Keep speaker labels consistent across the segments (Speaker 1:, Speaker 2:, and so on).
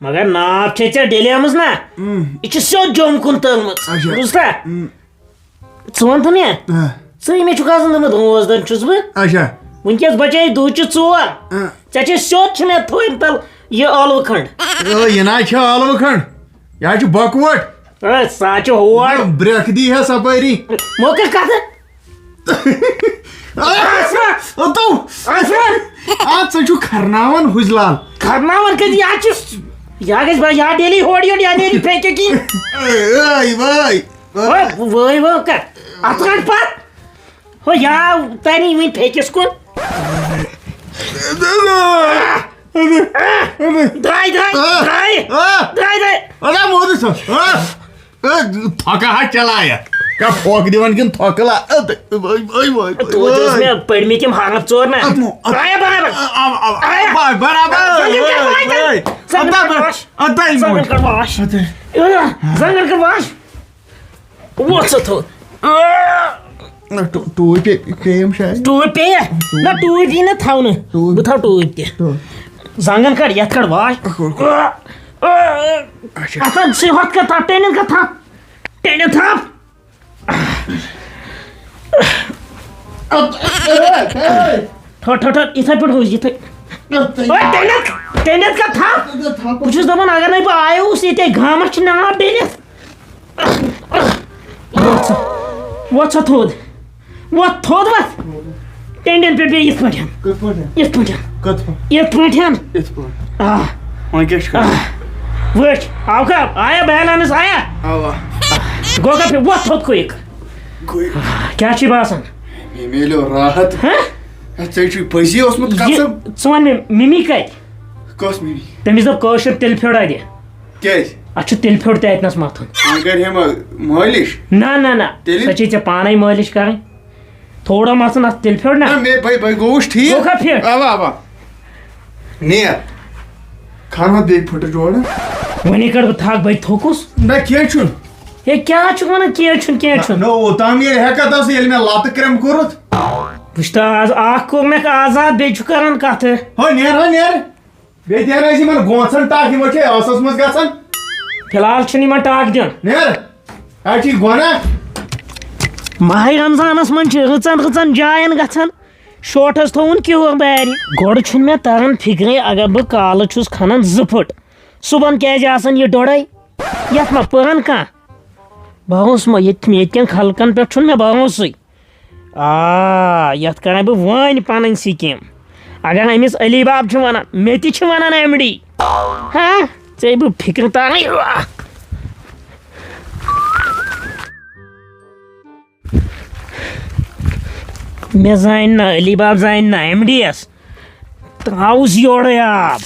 Speaker 1: مگر ناو چھے ژےٚ ڈیلیمٕژ نا یہِ چھِ سیوٚد جوٚم کُن تٔلمٕژ بوٗزتھا ژٕ وَن تہٕ مےٚ ژٕ مےٚ چھُکھ آسان دوٚپمُت روزدَر چھُس بہٕ وٕنکٮ۪س بَجے دُہچہِ 4 ژےٚ چھے سیوٚد چھِ مےٚ تھٲومٕتۍ تَل یہِ ٲلوٕ کھنٛڈ
Speaker 2: یہِ نہ چھِ ٲلوٕ کھنٛڈ یہِ حظ چھُ بۄکوٹ
Speaker 1: سُہ حظ چھُ ہور
Speaker 2: برٛٮ۪کھ دی ہے سپٲری
Speaker 1: موقع کَتھٕ
Speaker 2: ژٕ چھُکھ کھرناوان حُجلال
Speaker 1: کھرناوان کَتہِ یہِ حظ چھُ یا گژھِ یا ڈیلی ہورٕ یورٕ یا نیری پھیٚکہِ کِنۍ وٲے کَتھ اَتھ کَڑ پَتہٕ ہو یا تَری وٕنۍ پھیٚکِس کُن درٛاے
Speaker 2: تھۄکہٕ حظ چلایا کیٛاہ پھۄکھ دِوان کِنہٕ تھۄکہٕ
Speaker 1: توتہِ ٲس مےٚ پٔرمٕتۍ یِم حالت 4 نا زنٛگن کَڑ واش ووٚتھ ژٕ تھوٚد
Speaker 2: ٹوٗپۍ پیٚیِم شاید
Speaker 1: ٹوٗپۍ پیٚیہِ نہ ٹوٗپۍ یی نہٕ تھاونہٕ بہٕ تھاوٕ ٹوٗپۍ تہِ زنٛگن کَڑ یَتھ کَڑ واش اَتھ ژٕ ہۄتھ کَر تھَپھ ٹیٚنِتھ کَر تھَپھ ٹیٚنِتھ تھَپھ ٹھٔہر یِتھَے پٲٹھۍ روٗز یِتھَے ٹیٚنِتھ کَر تھَپھ بہٕ چھُس دَپان اگر نَے بہٕ آیوس ییٚتے گامَس چھِ ناو ڈٔلِتھ ووٚتھ سا تھوٚد ووٚتھ تھوٚد وۄتھ ٹٮ۪نٛڈٮ۪ن پٮ۪ٹھ بیٚیہِ یِتھ پٲٹھۍ آ وٕچھ آوکھا آیا بیلَنٕس آیا گوٚو کَر ووٚتھ تھوٚد کُیِک کیٛاہ چھُے باسان
Speaker 2: میلیو راحت ژےٚ چھُے پٔزی اوسمُت
Speaker 1: ژٕ وَن مےٚ مِمی کَتہِ
Speaker 2: کۄس میمی
Speaker 1: تٔمِس دوٚپ کٲشُر تِلہٕ پھیوٚر اَتہِ
Speaker 2: کیٛازِ
Speaker 1: اَتھ چھُ تِلہٕ پھیوٚر تہِ اَتنَس مَتھُن
Speaker 2: مٲلِش
Speaker 1: نہ سۄ چھے ژےٚ پانَے مٲلِش کَرٕنۍ تھوڑا مَژھُن اَتھ تِلہٕ پھیوٚر نا
Speaker 2: گوٚوُس ٹھیٖک
Speaker 1: گوٚوکھا فِٹ
Speaker 2: نیر کھَنہٕ بیٚیہِ پھٕٹہٕ جوڑٕ
Speaker 1: وۄنی کَڑٕ بہٕ تھَکھ بَے تھوٚکُس
Speaker 2: نہ کینٛہہ چھُنہٕ
Speaker 1: ہے کیٛاہ چھُکھ وَنان کینٛہہ چھُنہٕ
Speaker 2: اوٚتام ییٚلہِ ہٮ۪کَتھ ٲس ییٚلہِ مےٚ لَتہٕ کرٛٮ۪م کوٚرُتھ
Speaker 1: وٕچھ تہٕ آز اَکھ کوٚر مےٚ آزاد بیٚیہِ چھُ کَران کَتھٕ
Speaker 2: نیر بیٚیہِ دیر اَسہِ یِمن گونٛژھن ٹَکھ یِمو چھے ٲسَس منٛز گژھان
Speaker 1: فِلحال چھُنہٕ یِمن ٹَکھ دیُن
Speaker 2: نیر اَتہِ چھُے گۄناہ
Speaker 1: ماہِ رمضانَس منٛز چھِ رٕژن جاین گژھان شوٹھس تھوٚوُن کیوٗر بارِ گۄڈٕ چھُنہٕ مےٚ تران فِکرے اگر بہٕ کالہٕ چھُس کھنان 2 پھٕٹ صُبحن کیازِ آسان یہِ ڈۄڑے یتھ ما پٔران کانٛہہ بھروسہٕ ما ییٚتہِ کٮ۪ن خلقن پٮ۪ٹھ چھُنہٕ مےٚ بھروسٕے یتھ کرے بہٕ وۄنۍ پنٕنۍ سِکیٖم اگر أمِس علی باب چھُ ونان مےٚ تہِ چھِ ونان ایم ڈی ژےٚ بہٕ فِکرِ تارٕے مےٚ زانہِ نہ علی باب زانہِ نہ ایم ڈی یس تراوُس یورے آب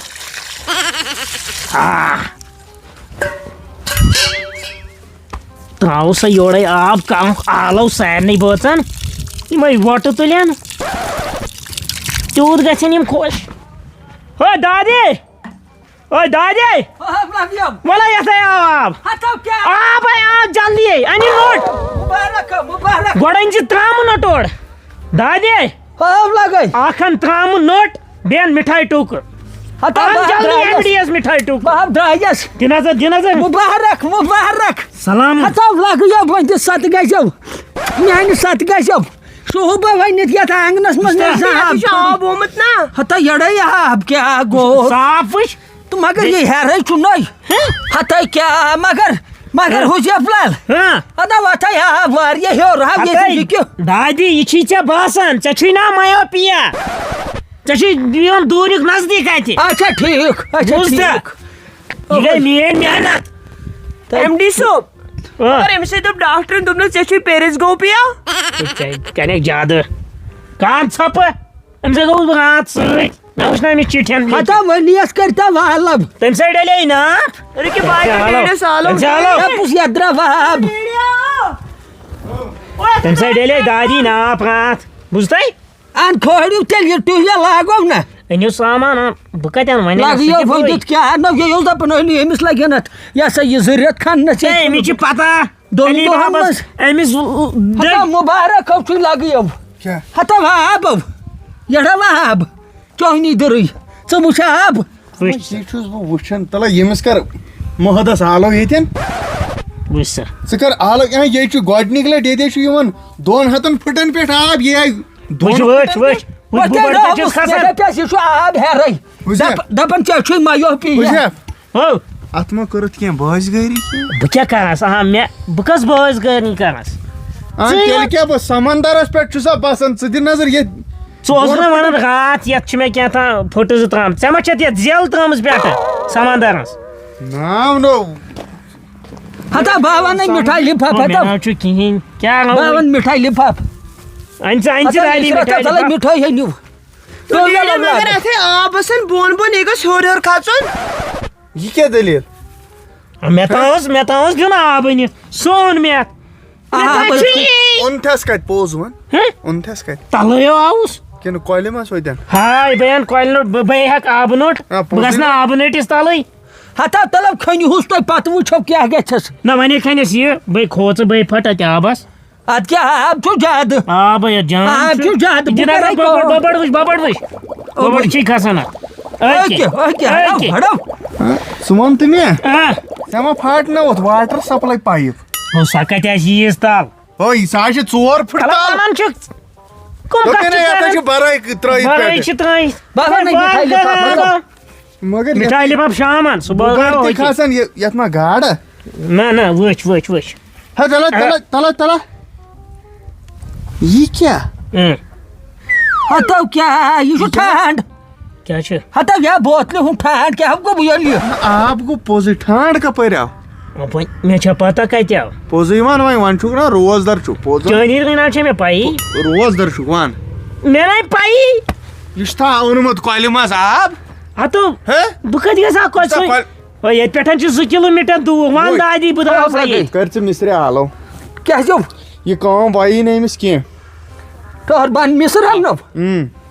Speaker 1: تراوُس سا یورے آب کرُکھ آلو سارنٕے بٲژن یِمے وۄٹہٕ تُلن تیوٗت گژھن یِم خۄش دادی وَلہ یَتھے آب جلدی أنِو نوٚٹ گۄڈٕ أنۍ زِ ترٛامہٕ نوٚٹ اورٕ دادی اکھ اَن ترٛامہٕ نوٚٹ بیٚیہِ اَن مِٹھایہِ ٹوٗکر جلدی ایم ڈی یس مِٹھایہِ ٹوٗکر دِ نظر
Speaker 3: مُبارک
Speaker 1: سلام
Speaker 3: سَتہٕ گژھو میانہِ سَتہٕ گژھو صُبح ؤنِتھ یَتھ آنٛگنَس منٛز
Speaker 1: آب آمُت نا
Speaker 3: ہتا یڑے آب کیٛاہ گوٚو
Speaker 1: صاف وٕچھ
Speaker 3: تہٕ مگر یہِ ہیرے چھُ نٔے ہتا کیٛاہ مگر حُسیف لال ہتا وَتھے آب واریاہ ہیوٚر
Speaker 1: دادی یہِ چھی ژےٚ باسان ژےٚ چھُے نا مایوپِیا ژےٚ چھُے یِوان دوٗریُک نزدیٖک اَتہِ
Speaker 3: اچھا ٹھیٖک
Speaker 1: یہِ گٔے میٲنۍ محنت
Speaker 4: ایم ڈی صٲب أمِس سۭتۍ دوٚپ ڈاکٹرن دوٚپنَس ژےٚ چھُے پیرِسگوپِیا
Speaker 1: کَرٮ۪کھ زیادٕ کانٛہہ ژھۄپہٕ أمِس گوٚوُس بہٕ راتھ سۭتۍ مےٚ وٕچھ نا أمِس چِٹھٮ۪ن
Speaker 3: ہتا ؤنِیَس کٔرۍتو والب
Speaker 1: تَمہِ سۭتۍ ڈَلے ناف
Speaker 3: یَتھ درٛاو آب
Speaker 1: تَمہِ سۭتۍ ڈَلے دادی ناف راتھ بوٗزتھے
Speaker 3: اَن کھٲڑِو تیٚلہِ یہِ ٹُویل لاگو نا
Speaker 1: أنِو سامان بہٕ کَتہِ اَنہٕ وۄنۍ
Speaker 3: لگیو ؤنِتھ کیٛاہ اَنو یہِ اوس دَپان أنِو أمِس لگن اَتھ یہِ ہسا یہِ 2 رٮ۪تھ کھننَس
Speaker 1: أمِس چھِ پتہ أمِس
Speaker 3: مُبارک چھُے لگیو ہتا آب یڑا آب چونی دٕرٕے ژٕ وٕچھ آب
Speaker 1: وٕچھ
Speaker 2: یہ چھُس بہٕ وٕچھان تلہ ییٚمِس کر محدس آلو ییٚتٮ۪ن
Speaker 1: وٕچھ سا
Speaker 2: ژٕ کر آلو ییٚتہِ چھُ گۄڈنِکۍ لٹہِ ییٚتے چھُ یِوان 200 فٕٹن پٮ۪ٹھ آب یہ آیہِ
Speaker 1: وٕچھ وٕچھ وٕچھ وٕچھ بہٕ بڑٕ چھُس کھسان
Speaker 3: یہ آب ہیرے دپان ژےٚ چھُے مایو پی
Speaker 1: ہو
Speaker 2: اتھ ما کٔرٕتھ کینٛہہ بٲژ گٲری
Speaker 1: بہٕ کیٛاہ کرس بہٕ کۄس بٲژ گٲری کرس
Speaker 2: تیٚلہِ کیٛاہ بہٕ سمندرس پٮ۪ٹھ چھُسا بسان ژٕ دِ نظر ییٚتہِ
Speaker 1: ژٕ اوسُکھ نا ونان راتھ یتھ چھِ مےٚ کینٛہہ تام پھٕٹہٕ 2 ترٛامژٕ ژےٚ ما چھَتھ یتھ زٮ۪ل ترٛٲمٕژ پٮ۪ٹھٕ سمندرس
Speaker 2: ناو نو
Speaker 3: ہتا بہٕ وَنَے مِٹھاے لِفاف
Speaker 1: مےٚ ناو چھُ کِہیٖنۍ کیٛاہ
Speaker 3: بہٕ وَن مِٹھاے لِفاف
Speaker 1: أنۍ ژٕ دالی مِٹھاے
Speaker 3: مِٹھٲے ہے نیوٗ
Speaker 4: مگر اتھے آب آسان بۄن بۄن یہِ گوٚژھ ہیوٚر کھژُن
Speaker 2: یہ کیٛاہ دٔلیٖل
Speaker 1: مےٚ تھاوس دیُن آب أنِتھ سُہ اوٚن مےٚ
Speaker 2: اوٚنتھس کتہِ پوٚز وَن اوٚنتھس کتہِ
Speaker 1: تلٲیو آوُس
Speaker 2: کِنہٕ کۄلہِ منٛز ہوتٮ۪ن
Speaker 1: ہاے بہٕ اَنہٕ کۄلہِ نوٚٹ بہٕ ہٮ۪کہٕ آبہٕ نوٚٹ بہٕ گژھٕ نہٕ آبہٕ نٔٹِس تلٕے
Speaker 3: ہتا تلب کھٔنِہوس تۄہہِ پتہٕ وٕچھو کیٛاہ گژھٮ۪س
Speaker 1: نہ وۄنۍ کھنٮ۪س یہِ بہٕ کھوژٕ بہٕ پھٹ اتہِ آبس
Speaker 3: ادٕ کیٛاہ آب چھُ زیادٕ
Speaker 1: آب یتھ جان
Speaker 3: آب چھُ زیادٕ
Speaker 1: ببڑ وٕچھ چھِ کھسان
Speaker 2: ژٕ وَن تہٕ مےٚ ژےٚ ما پھاٹنووُتھ واٹر سپلاے پایپ
Speaker 1: سۄ کتہِ آسہِ ییٖژ تل
Speaker 2: اوے سۄ آسہِ 4 فٕٹ تل
Speaker 1: ونان چھُکھ کٕم کتھ
Speaker 2: یتھ چھِ برٲے ترٲیِتھ
Speaker 1: برٲے
Speaker 2: پٮ۪ٹھٕ.
Speaker 1: چھِ ترٲیِتھ
Speaker 2: مگر
Speaker 1: مِٹھاے لِفاف شامن
Speaker 2: گاڈٕ تہِ کھسان یتھ ما گاڈٕ
Speaker 1: نہ وٕچھ
Speaker 2: ہے تلہ یہ کیٛاہ
Speaker 3: ہتو کیٛاہ یہِ چھُ ٹھانٛڈ
Speaker 1: کیٛاہ چھُ
Speaker 3: ہتا یا بوتلہِ ہُنٛد ٹھانٛڈ کیٛاہ گوٚو بہٕ ییٚلہِ
Speaker 2: آب گوٚو پوٚزُے ٹھانٛڈ کپٲرۍ آو
Speaker 1: وۄنۍ مےٚ چھا پتہ کتہِ آو
Speaker 2: پوٚزُے وَن وۄنۍ چھُکھ نا روزدر چھُ پوٚز
Speaker 1: چٲنی رٕنا چھےٚ مےٚ پَیی
Speaker 2: روزدر چھُکھ وَن
Speaker 1: مےٚ نَے پَیی
Speaker 2: یہِ چھُ تھا اوٚنمُت کۄلہِ منٛز آب
Speaker 1: ہتو بہٕ کتہِ گژھٕ ہا کۄلہِ ییٚتہِ پٮ۪ٹھ چھِ 2 کِلوٗمیٖٹر دوٗر وَن دادی بہٕ درٛاوس ییٚتہِ
Speaker 2: کر ژٕ مِسرِ آلو
Speaker 3: کیٛاہ چھُ
Speaker 2: یہِ کٲم وایی نہٕ أمِس کینٛہہ
Speaker 3: ٹہر بن مِسر اننو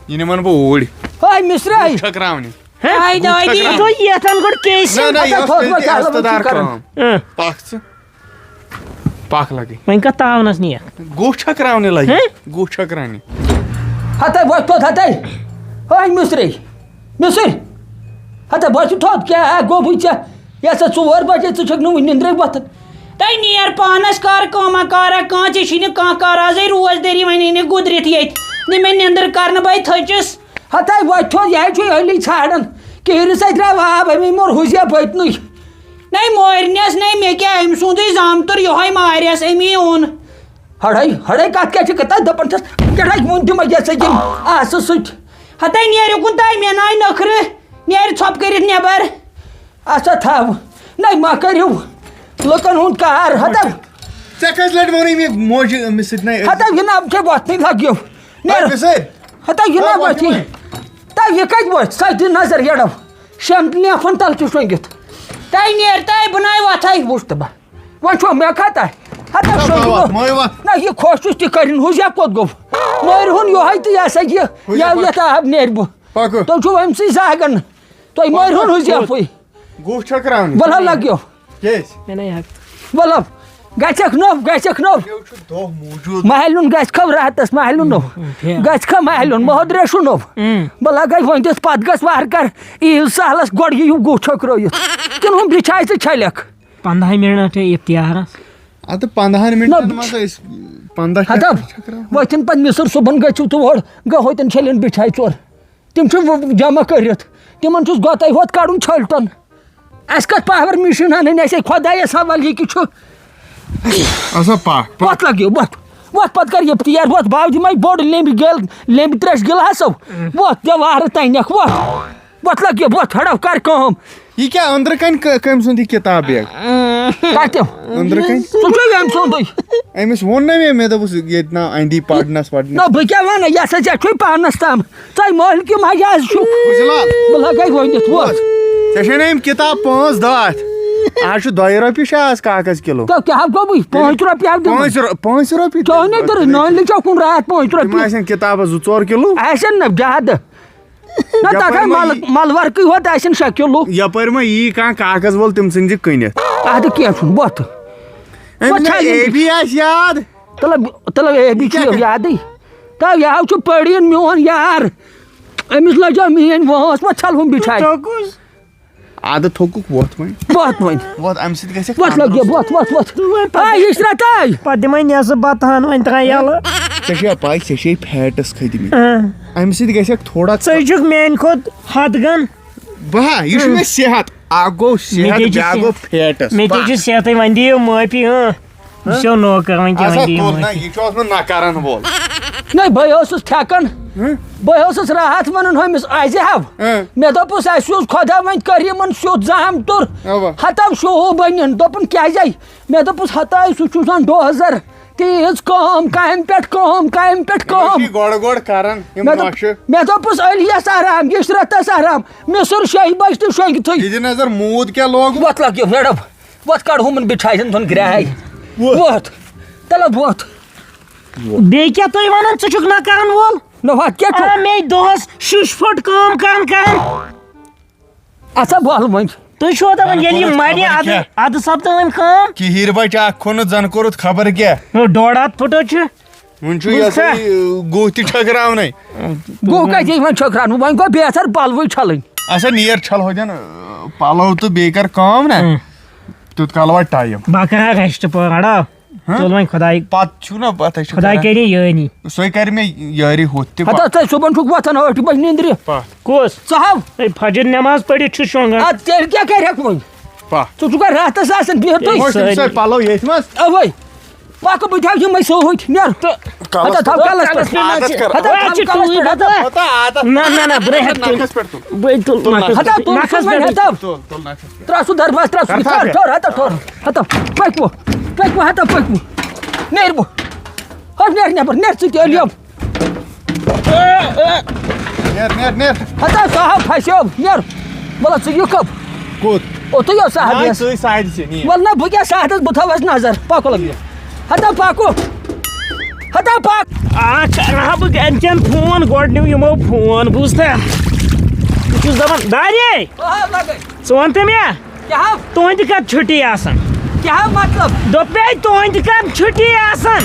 Speaker 2: یہِ نِمن بہٕ اوٗرۍ
Speaker 3: ہاے مِسراے
Speaker 2: چھٔکراونہِ
Speaker 1: یتھن گۄڈٕ کیس
Speaker 2: پکھ ژٕ پکھ لگے
Speaker 1: وۄنۍ کتھ تاونس نِیَکھ
Speaker 2: گوٚو چھٔکراونہِ لگہِ گوٚو چھٔکراونہِ
Speaker 3: ہتا بہٕ توٚت ہتے ہاے مِسرے مِسر ہتا بہٕ چھُ تھوٚد کیٛاہ گوٚو بہٕ ژےٚ یہِ ہسا 4 بجے ژٕ چھکھ نہٕ وٕنہِ نِندرے وۄتھان
Speaker 4: تۄہہِ نیر پانس کر کٲما کارا کانٛہہ ژےٚ چھی نہٕ کانٛہہ کارازٕے روزدٲری وۄنۍ أنِکھ گُدرِتھ ییٚتہِ نہٕ مےٚ نیندٕر کرنہٕ بے تھٔچِس
Speaker 3: ہتا وۄتھ تھوٚد یہِ چھُ ألی ژھانڈان کِہرِس اَتہِ درٛاو آب اَمے موٚر ہُزیا پٔتنٕے
Speaker 4: نَے مورنس نَے مےٚ کیٛاہ أمۍ سُنٛدٕے زامتُر یِہوے مارٮ۪س أمی اوٚن
Speaker 3: ہڑے کتھ کیٛاہ چھِ کتھ دپان چھس کیٛاہ ووٚن تِمے یہِ ہسا یِم آسہٕ سۭتۍ
Speaker 4: ہتے نیر اُکُن تانۍ مےٚ ناے نٔکھرٕ نیر ژھۄپہٕ کٔرِتھ نٮ۪بر
Speaker 3: اچھا تھاو نَے ما کٔرِو لُکن ہُنٛد کار ہتا
Speaker 2: ژےٚ کٔژِ لٹہِ ووٚنُے مےٚ موجہِ أمِس سۭتۍ نَے
Speaker 3: ہتا یہِ نب چھےٚ وۄتھنٕے لگیو ہتا یہِ نہ وۄتھی تا یہِ کتہِ وۄتھِ سۄ دِ نظر یڈو 6 لیفن تل چھُ شۄنٛگِتھ
Speaker 4: تۄہہِ نیر تانۍ بہٕ ناے وۄتھے
Speaker 3: وٕچھ تہٕ بہٕ وۄنۍ چھُ مےٚ کھتا ہتا شۄنٛگہِ نہ یہِ خۄش چھُس تہِ کٔرِنۍ ہُزیا کوٚت گوٚو مٲرۍ ہُن یِہوے تہٕ یہِ ہسا یہِ یتھ آب نیرِ بہٕ تُہۍ چھُو أمسٕے زاگان تُہۍ مٲرۍ ہُن ہُزیا پھٕے
Speaker 2: گوٚو چھٔکراونہِ
Speaker 3: بلہ لگیو بلب گژھکھ نوٚو محلُن گژھِ کھو راتس محلُن نوٚو گژھِ کھا محلُن محدریشُن نوٚو بہٕ لگے وۄنۍ دِتھ پتہٕ گژھ وارٕ کار عیٖل سہلس گۄڈٕ یِیِو گُہہ چھٔکرٲیِتھ کِنہٕ ہُم بِچھاے ژٕ چھلکھ
Speaker 1: 15 مِنٹ اِفتِیارس
Speaker 2: ادٕ 15 مِنٹن منٛز ٲسۍ 15
Speaker 3: ہتا ؤتھِن پتہٕ مِسر صُبحن گٔژھِو تور ہوتٮ۪ن چھٔلِنۍ بِچھاے ژور تِم چھِ جمع کٔرِتھ تِمن چھُس گۄتاے ہوت کڑُن چھٔلٹن اَسہِ کتھ پاور مِشیٖن اَنٕنۍ اَسے خۄدایس حوال یہِ کہِ چھُ وۄتھ لگیو وۄتھ پتہٕ کر اِفتِیار وۄتھ باوجی مے بوٚڑ لیٚمبۍ 3 گِلاسو وۄتھ دِ وارٕ تانٮ۪کھ وۄتھ لگیو وۄتھ ہڑو کر کٲم
Speaker 2: یہِ کیٛاہ أنٛدرٕ کَنہِ کٔمۍ سُنٛد یہِ کِتاب بیگ
Speaker 3: کتہِ
Speaker 2: أنٛدرٕ کَنہِ
Speaker 3: سُہ چھُ أمۍ سُنٛدُے
Speaker 2: أمِس ووٚن نا مےٚ دوٚپُس ییٚتہِ نا اندی پرنس
Speaker 3: نہ بہٕ کیٛاہ وَنہٕ یہِ ہسا ژےٚ چھُے پانس تام ژَے مٲلۍ کہِ مجاز چھُ بہٕ لگے ؤنِتھ وۄتھ
Speaker 2: ژےٚ چھے نا یِم کِتاب 5 دۄہ اتھ آز چھُ 2 رۄپیہِ چھِ آز کاغذ کِلوٗ
Speaker 3: تہٕ کیٛاہ گوٚو 5 رۄپیہِ
Speaker 2: 5 رۄپیہِ
Speaker 3: چٲنی دٕرٕ نٲنۍ ژےٚ کُن راتھ 5
Speaker 2: تِم
Speaker 3: رۄپیہِ
Speaker 2: آسن کِتابس 2-4 کِلوٗ
Speaker 3: آسن نہ زیادٕ نہ تتھ ملورکٕے ہوت آسن 6 کِلوٗ
Speaker 2: یپٲرۍ ما یی کانٛہہ کاغذ وول تِم ژھٕنۍ زِ کٕنِتھ
Speaker 3: ادٕ کینٛہہ چھُنہٕ وۄتھ
Speaker 2: اے بی آسہِ یاد
Speaker 3: تلو اے بی چھُ یادٕے تہٕ یہِ چھُ پٔڑیٖن میون یار أمِس لجو میٲنۍ وٲنس ما چھلہُن بِچھاے
Speaker 2: عادت تھوکُکھ وۄتھ وۄنۍ
Speaker 3: ووت وۄنۍ
Speaker 2: وۄتھ اَمہِ سۭتۍ گژھِ
Speaker 3: ووت لگ یہ ووت یشرا تاے
Speaker 1: پتہٕ دِمے نٮ۪صٕب بتہٕ ہن وۄنۍ ترٛاے یَلہٕ
Speaker 2: ژےٚ چھےٚ پاے ژےٚ چھے فیٹس کھٔتمٕتۍ اَمہِ سۭتۍ گژھٮ۪کھ تھوڑا
Speaker 1: ژٕ چھُکھ میانہِ کھۄتہٕ ہتھ گن
Speaker 2: بہا یہِ چھُ مےٚ صحت اکھ گوٚو صحت بیٛاکھ گوٚو فیٹس
Speaker 1: مےٚ تہِ چھُ صحتٕے وۄنۍ دِیِو معٲفی یہِ چھو نوکر وۄنۍ کیٛاہ وۄنۍ دِیِو
Speaker 2: نہ
Speaker 1: معٲفی
Speaker 2: یہِ چھُ اوسمُت نہ کرن وول
Speaker 3: نہیں بہٕ اوسُس ٹھیکان بہٕ اوسُس راحت ونان ہُمِس عازِحب مےٚ دوٚپُس اَسہِ اوس خۄدا وۄنۍ کٔر یِمن سیوٚد زہم توٚر ہتو شوٗ بٔنِن دوٚپُن کیٛازِ مےٚ دوٚپُس ہتاے سُہ چھُ آسان ڈوزر تیٖژ کٲم کامہِ پٮ۪ٹھ کٲم
Speaker 2: گۄڈٕ گۄڈٕ کران
Speaker 3: مےٚ دوٚپُس علیَس آرام یشرتس آرام مِسٕر 6 بجہِ تہٕ شۄنٛگتھٕے
Speaker 2: یہِ نظر موٗد کیٛاہ لوگ
Speaker 3: وۄتھ لگ یہِ میڈم وۄتھ کڑ ہُمن بِٹھایَن تھون گرٛاے وۄتھ تلہٕ وۄتھ
Speaker 1: بیٚیہِ کیٛاہ تُہۍ ونان ژٕ چھُکھ نہ کرن وول
Speaker 3: نہ وۄتھ کیٛاہ چھُ
Speaker 1: مے دۄہس 6 فُٹ کٲم کران
Speaker 3: اَژا بۄل وۄنۍ
Speaker 1: تُہۍ چھُوا دپان ییٚلہِ یہِ مرِ ادٕ سپدٕ وۄنۍ کٲم
Speaker 2: کِہیٖر بچہِ اکھ کھوٚنُت زن کوٚرُتھ خبر کیٛاہ
Speaker 1: 1.5 فُٹہٕ چھُ
Speaker 2: وۄنۍ چھُ یہِ ہسا یہِ گُہہ تہِ چھٔکراونَے
Speaker 3: گوٚو کتہِ یی وۄنۍ چھٔکراونہٕ وۄنۍ گوٚو بہتر پلوٕے چھلٕنۍ
Speaker 2: اچھا نیر چھل ہوتٮ۪ن پلو تہٕ بیٚیہِ کر کٲم نا تیُت کال واتہِ ٹایم
Speaker 1: بہٕ کرٕ ہا ریسٹ پڑا تُل وۄنۍ خۄداے
Speaker 2: پتہٕ چھُ نا پتہٕ
Speaker 1: خۄداے کٔرِنۍ یٲنی
Speaker 2: سۄے کرِ مےٚ یٲری ہُتھ تہِ
Speaker 3: ہتا ژٕ صُبحن چھُکھ وۄتھان 8 بجہِ نیندرِ
Speaker 1: کُس
Speaker 3: ژٕ ہاو
Speaker 1: فجر نٮ۪ماز پٔرِتھ چھُ شۄنٛگان
Speaker 3: ادٕ تیٚلہِ کیٛاہ کرکھ وۄنۍ ژٕ چھُکھا راتس آسان بِہتھٕے
Speaker 2: پلو ییٚتھۍ منٛز
Speaker 3: اوے پکہٕ بہٕ تھاو یِمے سۭتۍ نیر ہتا تھاو کلس پٮ۪ٹھ
Speaker 1: نہ بہٕ
Speaker 3: ترٛاو سُہ درباز ترٛاو سُہ ٹھوٚر ہتا پٔکۍوٕ ہتا پٔکۍوٕ نیر بہٕ ہٹ نیر نٮ۪بر نیر ژٕ تہِ علیو ہتا سُہ ہاو پھسیو نیر وَلہٕ ژٕ یِکھٕ اوتُے اوس سہدس وَلہٕ نہ بہٕ کیٛاہ سہدس بہٕ تھاوس نظر پکو لگہِ ہتا پکو ہتا پک
Speaker 1: کرہا بہٕ گرِکٮ۪ن فون گۄڈٕ نیوٗ یِمو فون بوٗزتھا بہٕ چھُس دپان دارے ژٕ وَن تہٕ مےٚ تُہنٛدِ کَتھ چھُٹی آسان
Speaker 3: کیٛاہ مطلب
Speaker 1: دوٚپمے تُہنٛدِ کَتھ چھُٹی آسان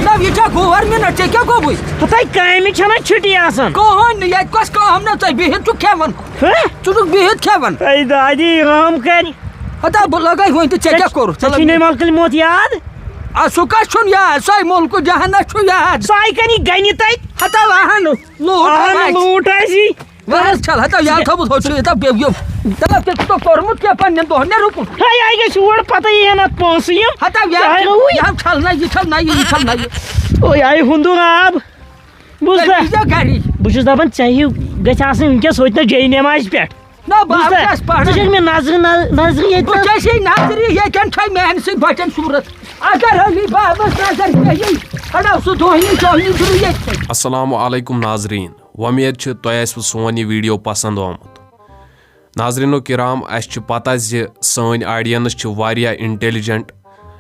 Speaker 3: نہ یہِ چھا گورمِنٹ ژےٚ کیٛاہ گوٚوُے
Speaker 1: ہتاے کامہِ چھَنا چھُٹی آسان
Speaker 3: کٕہٕنۍ نہٕ ییٚتہِ کۄس کٲم نہ ژٕ بِہِتھ چھُکھ کھٮ۪وان ژٕ چھُکھ بِہِتھ کھٮ۪وان
Speaker 1: اے دادی رحم کَرِ
Speaker 3: ہتا بہٕ لگے وۄنۍ تہٕ ژےٚ کیٛاہ کوٚرُتھ
Speaker 1: ژےٚ چھُے مۄلکٕلۍ موت یاد
Speaker 3: سُہ کتھ چھُنہٕ یاد سۄے مُلکہٕ جہانس چھُ یاد
Speaker 1: سۄے کَنی گنہِ تَتہِ
Speaker 3: ہتا اہن
Speaker 1: لوٗٹ آسی
Speaker 3: وَلہٕ چھل ہتا یاد تھوٚمُت ہوٚچھُے یوٗتاہ دَپَکھ ژےٚ چھُکھ کوٚرمُت کیٛاہ پنٛنٮ۪ن دۄہن نیر رُکُن
Speaker 1: ہے گژھِ اور پتہٕ یِیَن اَتھ پونٛسہٕ یِم
Speaker 3: ہتا یہِ چھلنٲے یہِ چھلنٲے یہِ چھلنٲے
Speaker 1: اوے آیہِ ہُنٛدُر آب بوٗزتھا
Speaker 3: گری
Speaker 1: بہٕ چھُس دپان ژےٚ ہیوٗ گژھِ آسٕنۍ وٕنکٮ۪س ہوٚتہِ نہ جے نٮ۪مازِ پٮ۪ٹھ
Speaker 3: نہ بہٕ چھَس
Speaker 1: ژٕ چھَکھ مےٚ نظرِ ییٚتہِ
Speaker 3: بہٕ چھَسے نظرِ ییٚتٮ۪ن چھے میانہِ سۭتۍ بَچن صوٗرت اگر علی بابس نظر پیٚیہِ کڑو سُہ دۄہنی دۄہنی چھُ ییٚتہِ
Speaker 5: السلام علیکم ناظریٖن وۄمید چھِ تۄہہِ آسِوٕ سون یہِ ویٖڈیو پسنٛد آمُت ناظریٖنو کرام اَسہِ چھِ پتہ زِ سٲنۍ آڈینٕس چھِ واریاہ اِنٹیلِجنٹ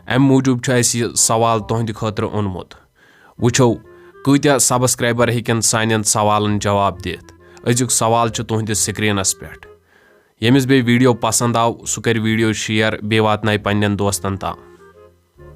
Speaker 5: اَمہِ موٗجوٗب چھُ اَسہِ یہِ سوال تُہنٛدِ خٲطرٕ اوٚنمُت وٕچھو کۭتیاہ سبسکرایبر ہیٚکن سانٮ۪ن سوالن جواب دِتھ أزیُک سوال چھُ تُہنٛدِس سکریٖنس پٮ۪ٹھ ییٚمِس بیٚیہِ ویٖڈیو پسنٛد آو سُہ کرِ ویٖڈیو شیر بیٚیہِ واتنایہِ پننٮ۪ن دوستن تام